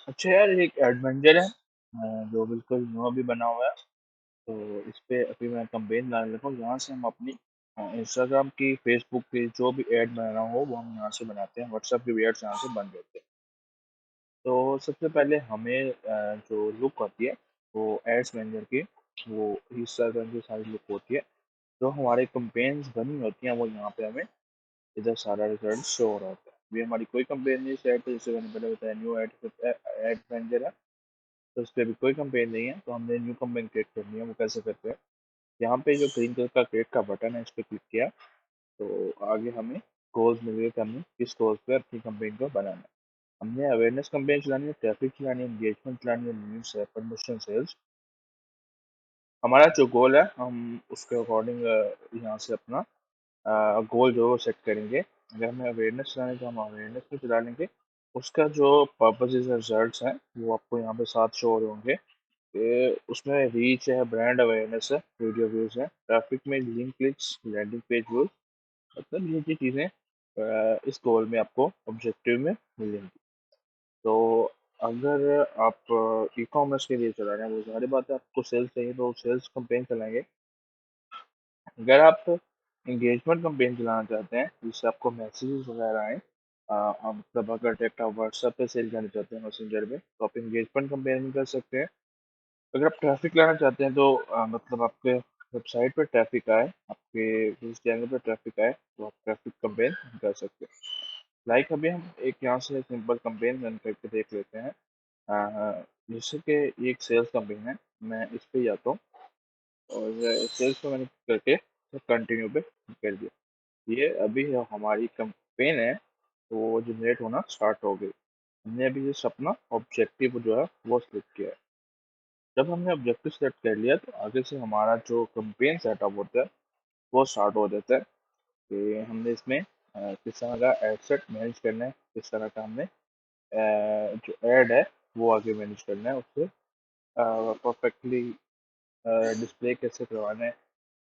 अच्छा यार, एक एडवेंचर है जो बिल्कुल न्यू अभी बना हुआ है। तो इस पे अभी मैं कंपेन डाल रखा हूँ। यहाँ से हम अपनी इंस्टाग्राम की, फेसबुक की जो भी ऐड बनाना हो वो हम यहाँ से बनाते हैं। व्हाट्सएप की भी एड्स यहाँ से बन जाते हैं। तो सबसे पहले हमें जो लुक होती है वो एड्स मैनेजर की, वो इंस्टाग्राम की सारी लुक होती है। जो हमारे कंपेन्स बनी होती हैं वो यहाँ पे हमें इधर सारा रिजल्ट शो हो रहा होता है। अभी हमारी कोई कंपेन नहीं सेट है, जैसे मैंने पहले बताया न्यू एड मैनेजर है। तो उस पर अभी कोई कंपेन नहीं है, तो हमने न्यू कंपेन क्रिएट करनी है। वो कैसे करते हैं? यहाँ पे जो ग्रीन कलर का क्रिएट का बटन है, इस पर क्लिक किया तो आगे हमें गोल्स मिलेगा कि हमें किस गोल्स पे अपनी कंपेन को बनाना है। हमने अवेयरनेस कंपेन चलानी है, ट्रैफिक चलानी है, एंगेजमेंट चलानी है, न्यूज है, प्रमोशन, सेल्स। हमारा जो गोल है हम उसके अकॉर्डिंग यहाँ से अपना गोल जो सेट करेंगे। अगर हमें अवेयरनेस चलानी है तो हम अवेयरनेस में चला लेंगे। उसका जो पर्पजेज रिजल्ट्स हैं वो आपको यहाँ पे साथ शो हो रहे होंगे। उसमें रीच है, ब्रांड अवेयरनेस है, वीडियो व्यूज है, ट्रैफिक में link clicks, landing page views. मतलब ये चीज़ें इस गोल में आपको ऑब्जेक्टिव में मिलेंगी। तो अगर आप ई कॉमर्स के लिए चला रहे हैं, वो सारी बात है, आपको सेल्स चाहिए तो सेल्स कंपेन चलाएंगे। अगर आप इंगेजमेंट कंपेन चलाना चाहते हैं जिससे आपको मैसेजेस वगैरह आए, मतलब अगर डायरेक्ट आप व्हाट्सएप पे सेल करना चाहते हैं मैसेंजर में, तो आप इंगेजमेंट कंपेन भी कर सकते हैं। अगर आप ट्रैफिक लाना चाहते हैं तो मतलब आपके वेबसाइट पर ट्रैफिक आए, आपके उस चैनल पर ट्रैफिक आए, तो आप ट्रैफिक कंपेन कर सकते हैं। लाइक अभी हम एक यहाँ से सिंपल कंपेन रन करके देख लेते हैं। जैसे कि ये एक सेल्स कंपेन है, मैं इस पे जाता हूँ और सेल्स पे मैंने करके कंटिन्यू पे कर दिया। ये अभी हमारी कंपेन है तो वो जनरेट होना स्टार्ट हो गई। हमने अभी जस्ट अपना ऑब्जेक्टिव जो है वो सिलेक्ट किया है। जब हमने ऑब्जेक्टिव सेलेक्ट कर लिया तो आगे से हमारा जो कंपेन सेटअप होता है वो स्टार्ट हो जाता है कि हमने इसमें किस तरह का एड सेट मैनेज करना है, किस तरह का हमने जो एड है वो आगे मैनेज करना है, उससे परफेक्टली डिस्प्ले कैसे करवाना है,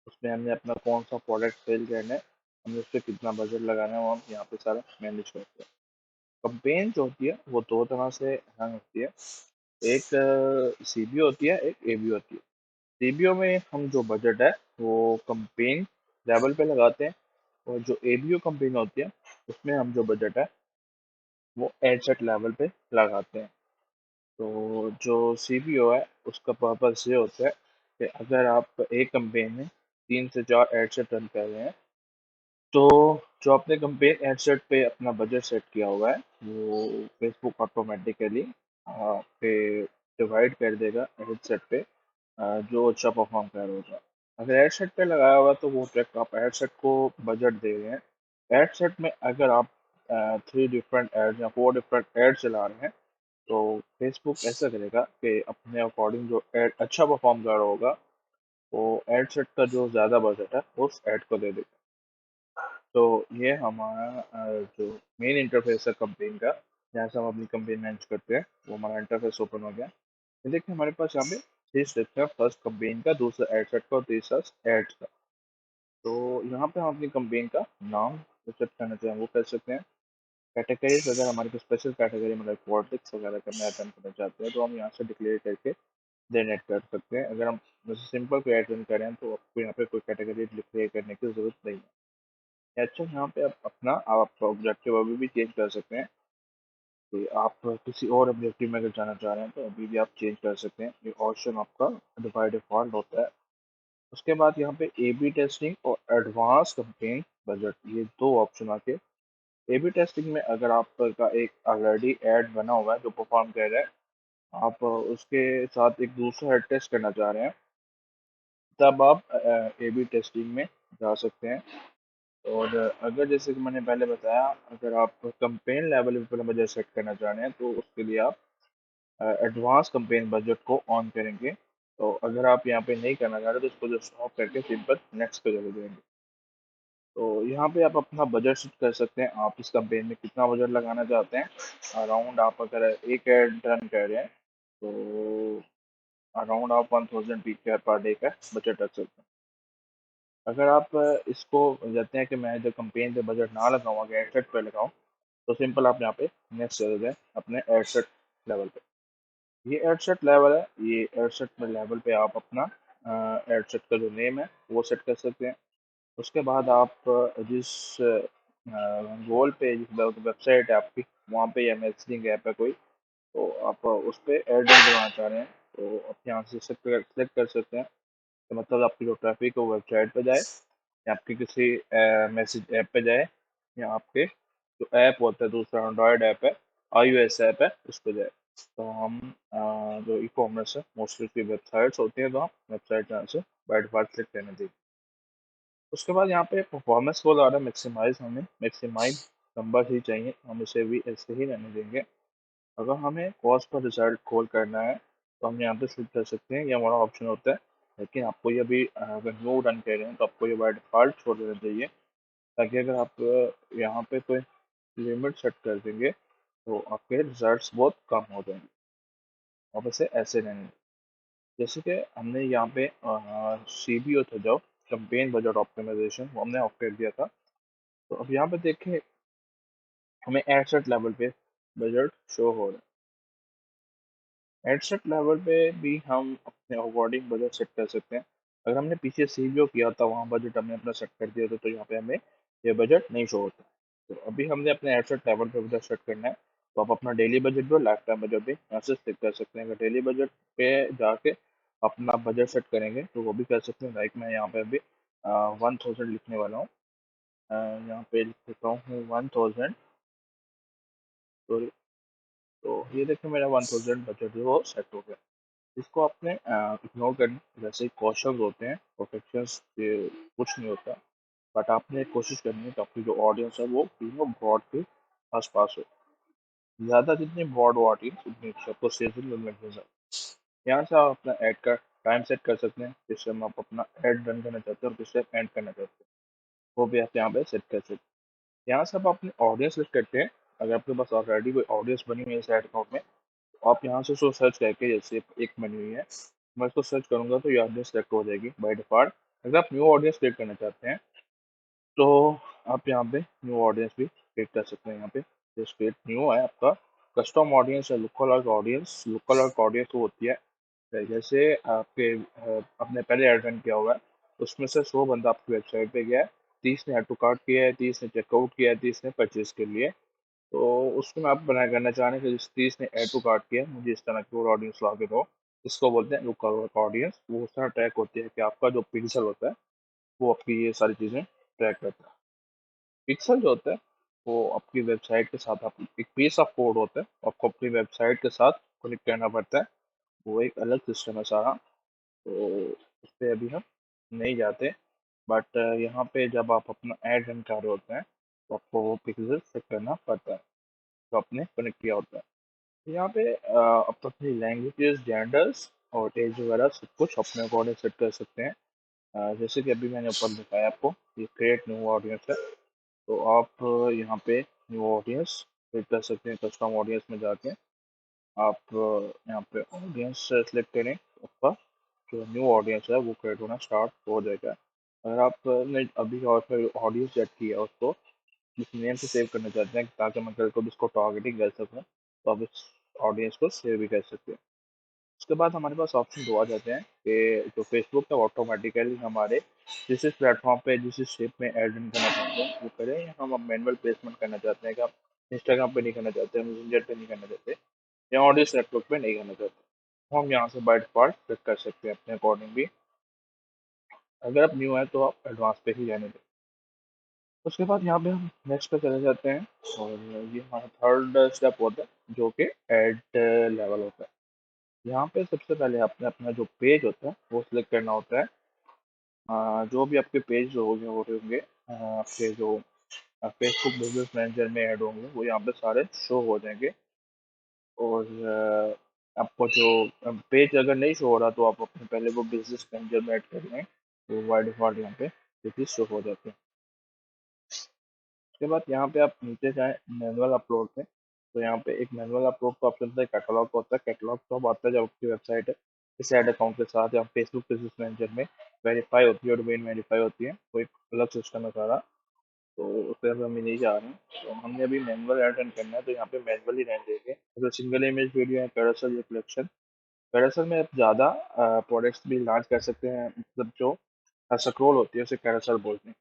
उसमें हमने अपना कौन सा प्रोडक्ट सेल करना है, हमने उस पर कितना बजट लगाना है, वो हम यहाँ पे सारा मैनेज करते हैं। कंपेन जो होती है वो दो तरह से रन होती है। एक सीबी होती है, एक एबी होती है। सीबीओ में हम जो बजट है वो कंपेन लेवल पे लगाते हैं, और जो एबीओ कंपेन होती है उसमें हम जो बजट है वो एडसेट लेवल पे लगाते हैं। तो जो सीबीओ है उसका पर्पस ये होता है कि अगर आप एक कंपेन में 3 से 4 एडसेट रन कर रहे हैं, तो जो आपने कंपेन एडसेट पे अपना बजट सेट किया हुआ है वो फेसबुक ऑटोमेटिकली पे डिवाइड कर देगा एडसेट पे जो अच्छा परफॉर्म कर रहा होगा। अगर एडसेट पे लगाया हुआ है तो वो ट्रैक आप एडसेट को बजट दे रहे हैं। एडसेट में अगर आप 3 डिफरेंट एड्स या 4 डिफरेंट एड चला रहे हैं तो फेसबुक ऐसा करेगा कि अपने अकॉर्डिंग जो एड अच्छा परफॉर्म कर रहा होगा वो एड सेट का जो ज़्यादा बजट है उस एड को दे देगा। तो ये हमारा जो मेन इंटरफेस है कंपेन का, जहाँ से हम अपनी कंपेन मैनेज करते हैं, वो हमारा इंटरफेस ओपन हो गया। ये देखिए हमारे पास यहाँ पे 3 स्टेप्स है, फर्स्ट कंपेन का, दूसरा एड सेट का और तीसरा एड्स का। तो यहाँ पे हम अपनी कंपेन का नाम जो सेट करना चाहें वो कर सकते हैं। कैटेगरीज, अगर हमारे को स्पेशल कैटेगरी मतलब पॉलिटिक्स वगैरह करना अटेंड करना चाहते हैं तो हम यहाँ से डिक्लेयर करके देन ऐड कर सकते हैं। अगर हम जैसे सिंपल कोई ऐड रन करें तो आपको यहाँ पे कोई कैटेगरी डिक्लेयर करने की जरूरत नहीं है। अच्छा, यहाँ पे आप ऑब्जेक्टिव अभी भी चेंज कर सकते हैं कि आप किसी और ऑब्जेक्टिव में अगर जाना चाह रहे हैं तो अभी भी आप चेंज कर सकते हैं। ये ऑप्शन आपका बाय डिफॉल्ट होता है। उसके बाद यहाँ पे ए बी टेस्टिंग और एडवांस कंपेन बजट, ये दो ऑप्शन आके। ए बी टेस्टिंग में अगर आपका एक ऑलरेडी ऐड बना हुआ है जो परफॉर्म कर रहा है, आप उसके साथ एक दूसरा ऐड टेस्ट करना चाह रहे हैं, तब आप ए बी टेस्टिंग में जा सकते हैं। और अगर जैसे कि मैंने पहले बताया, अगर आप कंपेन लेवल पे बजट सेट करना चाह रहे हैं तो उसके लिए आप एडवांस कंपेन बजट को ऑन करेंगे। तो अगर आप यहाँ पे नहीं करना चाह रहे तो उसको जस्ट ऑफ करके सिंपल नेक्स्ट पे चले जाएंगे। तो यहाँ पे आप अपना बजट सेट कर सकते हैं, आप इस कंपेन में कितना बजट लगाना चाहते हैं। अराउंड आप अगर एक एड रन कर रहे हैं तो अराउंड आप 1000 पी पर डे का बजट रख सकते हैं। अगर आप इसको कहते हैं कि मैं जो कंपेन पे बजट ना लगाऊँ, अगर एडसेट पे लगाऊँ, तो सिंपल आप यहाँ पे नेक्स्ट चले जाएँ अपने एडसेट लेवल पे। ये एड सेट लेवल है। ये एड सेट में लेवल पे आप अपना एड सेट का जो नेम है वो सेट कर सकते हैं। उसके बाद आप जिस गोल पे जिस वेबसाइट है आपकी वहाँ पे या मैसेजिंग ऐप है कोई, तो आप उस पर एड करवाना चाह रहे हैं तो आप यहाँ से सेलेक्ट कर सकते हैं। तो मतलब आपकी जो ट्रैफिक है वो वेबसाइट पे जाए या आपकी किसी मैसेज ऐप पे जाए या आपके जो ऐप होता है दूसरा एंड्रॉयड ऐप है, iOS ऐप है, उस पर जाए। तो हम जो ई कॉमर्स है मोस्टली की वेबसाइट्स होती हैं तो हम वेबसाइट यहाँ से बाय डिफॉल्ट क्लिक करने देंगे। उसके बाद यहाँ पे परफॉर्मेंस को ज़्यादा मैक्सिमाइज हमें मैक्सिमाइज नंबर ही चाहिए, हम इसे भी ऐसे ही रहने देंगे। अगर हमें कॉस्ट पर रिजल्ट खोल करना है तो हम यहाँ पे क्लिक कर सकते हैं, ये हमारा ऑप्शन होता है। लेकिन आपको ये भी अगर न्यू रन कर रहे हैं तो आपको ये बाय डिफॉल्ट छोड़ देना चाहिए, ताकि अगर आप यहाँ पे कोई लिमिट सेट कर देंगे तो आपके रिजल्ट्स बहुत कम हो जाएंगे। आप इसे ऐसे रहने, जैसे कि हमने यहाँ पे CBO था जो कैंपेन बजट ऑप्टिमाइजेशन, वो हमने ऑफ कर दिया था। तो अब यहाँ पे देखें हमें एड सेट लेवल पे बजट शो हो रहा है। एड सेट लेवल पे भी हम अपने अकॉर्डिंग बजट सेट कर सकते हैं। अगर हमने पीछे सीबीओ किया था वहाँ बजट हमने अपना सेट कर दिया था तो यहाँ पे हमें ये बजट नहीं शो होता। तो अभी हमने अपने एड सेट लेवल पे बजट सेट करना है, तो आप अपना डेली बजट भी और लाइफ टाइम बजट भी यहाँ से सेट कर सकते हैं। अगर डेली बजट पे जाके अपना बजट सेट करेंगे तो वो भी कर सकते हैं। लाइक मैं यहाँ पे अभी 1000 लिखने वाला हूँ। यहाँ पे लिख देता हूँ 1000। तो ये देखिए मेरा 1000 बजट जो वो सेट हो गया। इसको आपने इग्नोर करना, जैसे क्वेश्चंस होते हैं परफेक्शंस कुछ नहीं होता, बट आपने कोशिश करनी है कि आपकी जो ऑडियंस है वो तीनों ब्रॉड के आसपास हो। ज़्यादा जितनी ब्रॉड ऑडियंस उतनी अच्छी आपको सेल्स मिल जाए। यहाँ से आप अपना ऐड का टाइम सेट कर सकते हैं, जिससे हम आप अपना ऐड रन करना चाहते हैं और किससे एंड करना चाहते हैं वो भी आप यहाँ पे सेट कर सकते हैं। यहाँ से आप अपनी ऑडियंस लिस्ट करते हैं। अगर आपके पास ऑलरेडी कोई ऑडियंस बनी हुई है इस ऐड अकाउंट में, तो आप यहाँ से उसको सर्च करके, जैसे एक बनी हुई है मैं इसको सर्च करूंगा तो ये ऑडियंस सेलेक्ट हो जाएगी बाय डिफॉल्ट। अगर आप न्यू ऑडियंस क्रिएट करना चाहते हैं तो आप यहाँ पे न्यू ऑडियंस भी क्रिएट कर सकते हैं। यहाँ पे जो क्रिएट न्यू है आपका कस्टम ऑडियंस है, लुकअलाइक ऑडियंस। लुकअलाइक ऑडियंस वो होती है जैसे आपके आपने पहले ऐड रन किया हुआ है, उसमें से 100 बंदा आपकी वेबसाइट पे गया है, 30 ने ऐड टू कार्ट किया है, 30 ने चेकआउट किया है, 30 ने परचेज के लिए। तो उसमें आप बना करना चाह रहे हैं कि जिस 30 ने ऐड टू कार्ट किया मुझे इस तरह की और ऑडियंस ला के दो। इसको बोलते हैं लुकअलाइक ऑडियंस। वो उस तरह ट्रैक होती है कि आपका जो पिक्सल होता है वो आपकी ये सारी चीज़ें ट्रैक करता है। पिक्सल जो होता है वो आपकी वेबसाइट के साथ आप एक पीस ऑफ कोड होता है, आपको अपनी वेबसाइट के साथ कनेक्ट करना पड़ता है। वो एक अलग सिस्टम है सारा, तो उस पर अभी हम नहीं जाते। बट यहाँ पे जब आप अपना ऐड रन कर रहे होते हैं तो आपको वो पिक्सल सेट करना पड़ता है तो आपने कनेक्ट किया होता है। तो यहाँ पे आप अपनी लैंग्वेजेस, जेंडर्स और एज वगैरह सब कुछ अपने अकॉर्डिंग सेट कर सकते हैं। जैसे कि अभी मैंने ऊपर दिखाया आपको, ये क्रिएट न्यू ऑडियंस है, तो आप यहाँ पे न्यू ऑडियंस सेट कर सकते हैं। कस्टम ऑडियंस में जाके आप यहाँ पे ऑडियंस सेलेक्ट करें, आपका जो न्यू ऑडियंस है वो क्रिएट होना स्टार्ट हो जाएगा। अगर आपने अभी और ऑडियंस सेट किया है उसको किस नेम से सेव करना चाहते हैं ताकि मैं कल को भी इसको टारगेटिंग कर सकूँ, तो आप इस ऑडियंस को सेव भी कर सकते हैं। उसके बाद हमारे पास ऑप्शन दो आ जाते हैं कि जो फेसबुक है ऑटोमेटिकली हमारे जिस प्लेटफॉर्म पे जिस शेप में एड रन करना चाहते हैं वो करें, या हम मैनुअल प्लेसमेंट करना चाहते हैं कि आप इंस्टाग्राम पे नहीं करना चाहते, मैसेंजर पे नहीं करना चाहते, या ऑडियंस नेटवर्क पे नहीं करना चाहते, तो हम यहाँ से बाय डिफॉल्ट सेट कर सकते हैं अपने अकॉर्डिंग भी। अगर आप न्यू है तो आप एडवांस पे ही जाने दें। उसके बाद यहाँ पे हम नेक्स्ट पे चले जाते हैं और ये हमारा थर्ड स्टेप होता है जो कि एड लेवल होता है। यहाँ पे सबसे पहले आपने अपना जो पेज होता है वो सिलेक्ट करना होता है। जो भी आपके पेज हो रहे होंगे आपके जो फेसबुक बिजनेस मैनेजर में ऐड होंगे वो यहाँ पे सारे शो हो जाएंगे। और आपको जो पेज अगर नहीं शो हो रहा तो आप अपने पहले वो बिजनेस मैनेजर में ऐड कर लें, तो बाय डिफॉल्ट यहाँ पे पेजेस शो हो जाते हैं। उसके बाद यहाँ पे आप नीचे जाएँ मैनुअल अपलोड पे, तो यहाँ पे एक मैनुअल अपलोड का ऑप्शन होता है, कैटलॉग का होता है। कैटलॉग तब आता है जब आपकी वेबसाइट है इस ऐड अकाउंट के साथ या फेसबुक बिजनेस मैनेजर में वेरीफाई होती है और डोमेन वेरीफाई होती है, तो एक अलग सिस्टम है सारा। तो उस पर हम नहीं जा रहे हैं। तो हमने अभी मैनुअल ऐड रन करना है, तो यहाँ पे मैनुअली रहने देंगे। अगर सिंगल इमेज वीडियो है, कैरोसेल या कलेक्शन, कैरोसेल में आप ज़्यादा प्रोडक्ट्स भी लॉन्च कर सकते हैं, मतलब जो स्क्रॉल होती है उसे कैरोसेल बोलते हैं।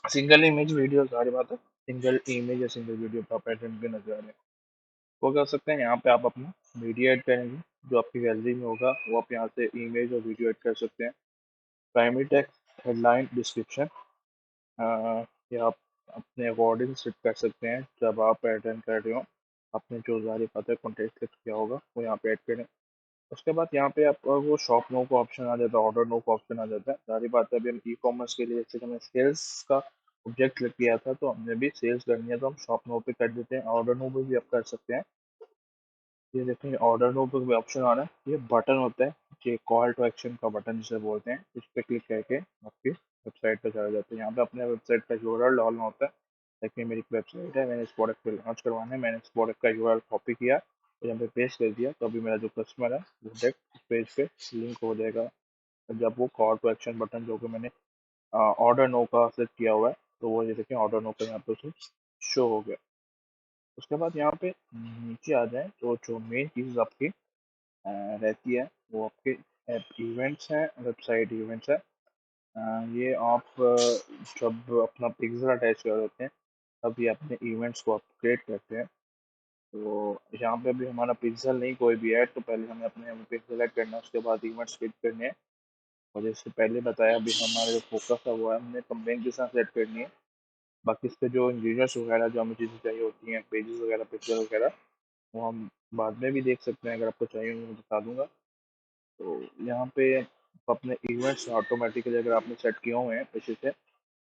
सिंगल इमेज वीडियो सारी बात है, सिंगल इमेज या सिंगल वीडियो का पैटर्न पे नजर आ रहे हैं, वो कर सकते हैं। यहाँ पे आप अपना वीडियो ऐड करेंगे, जो आपकी गैलरी में होगा वो आप यहाँ से इमेज और वीडियो ऐड कर सकते हैं। प्राइमरी टेक्स्ट, हेडलाइन, डिस्क्रिप्शन, ये आप अपने अकॉर्डिंग सेट कर सकते हैं। जब आप पैटर्न कर रहे हो, आपने जो सारी बातें कॉन्टेक्स्ट सेट किया होगा वो यहाँ पे ऐड करें। उसके बाद यहाँ पे आपका वो शॉप नो का ऑप्शन आ जाता है, ऑर्डर नो का ऑप्शन आ जाता है। सारी बात है, अभी हम ई कॉमर्स के लिए जैसे हमने सेल्स का ऑब्जेक्ट किया था, तो हमने भी सेल्स करनी है तो हम शॉप नो पे कर देते हैं। ऑर्डर नो पे भी आप कर सकते हैं। ये देखेंगे ऑर्डर नो पे भी ऑप्शन आ रहा है, ये बटन होता है, ये कॉल टू एक्शन का बटन जिसे बोलते हैं। इस पे क्लिक करके आपकी वेबसाइट पे चला जाते हैं। यहाँ पे अपने वेबसाइट का यूआरएल डालना होता है। देखिए मेरी वेबसाइट है, मैंने इस प्रोडक्ट को लॉन्च करवाना है, मैंने इस प्रोडक्ट का यूआरएल कॉपी किया और यहाँ पे पेस्ट कर दिया, तो अभी मेरा जो कस्टमर है वो डायरेक्ट पेज पे लिंक हो जाएगा। जब वो कॉल टू एक्शन बटन जो कि मैंने ऑर्डर नो का सेट किया हुआ है, तो वो ये देखें ऑर्डर नो का यहाँ पे उसे शो हो गया। उसके बाद यहाँ पे नीचे आ जाए तो जो मेन चीज़ आपकी रहती है वो आपके ऐप इवेंट्स हैं, वेबसाइट इवेंट्स है। ये आप जब अपना पिक्सल अटैच कर देते हैं तब ये अपने इवेंट्स को आप क्रिएट करते हैं। तो यहाँ पे अभी हमारा पिक्सल नहीं कोई भी है, तो पहले हमें अपने पिक्सल ऐड करना है, उसके बाद इवेंट्स क्रिएट करने हैं। और जैसे पहले बताया, अभी हमारा जो फोकस है वो है हमने कंपेन के साथ सेट करनी है। बाकी इस पे जो इंजीनियर्स वगैरह जो हमें चीज़ें चाहिए होती हैं, पेजेस वगैरह, पिक्चर वगैरह, वो हम बाद में भी देख सकते हैं। अगर आपको चाहिए होंगे मैं बता दूंगा। तो यहाँ पे अपने इवेंट्स ऑटोमेटिकली अगर आपने सेट किए हुए हैं पीछे से,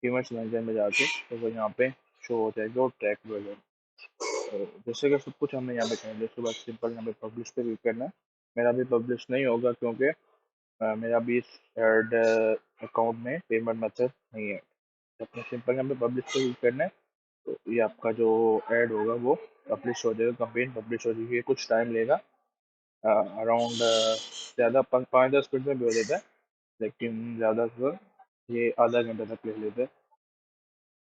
इवेंट्स मैनेजर में जाके, तो वो यहाँ पे शो हो जाएगा और ट्रैक वगैरह। तो जैसे कि सब कुछ हमने यहाँ पे कर लिया, उसके बाद सिंपल यहाँ पे पब्लिश पे क्लिक करना है। मेरा भी पब्लिश नहीं होगा क्योंकि मेरा भी इस एड अकाउंट में पेमेंट मेथड नहीं है। अपने सिंपल यहाँ पे पब्लिश पे क्लिक करना है, तो ये आपका जो ऐड होगा वो पब्लिश हो जाएगा, कंपेन पब्लिश हो जाएगी। कुछ टाइम लेगा, अराउंड ज़्यादा 5-10 मिनट में भी हो जाता है, लेकिन ज़्यादातर ये आधा घंटा तक ले लेते हैं।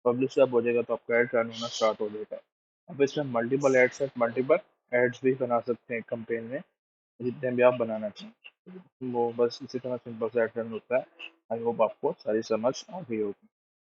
पब्लिश जब हो जाएगा तो आपका ऐड रन होना स्टार्ट हो जाएगा। अब इसमें मल्टीपल एड्स है, मल्टीपल एड्स भी बना सकते हैं कंपेन में, जितने भी आप बनाना चाहें। वो बस इसी तरह सिंपल से ऐड रन होता है। आई होप आपको सारी समझ आ गई होगी।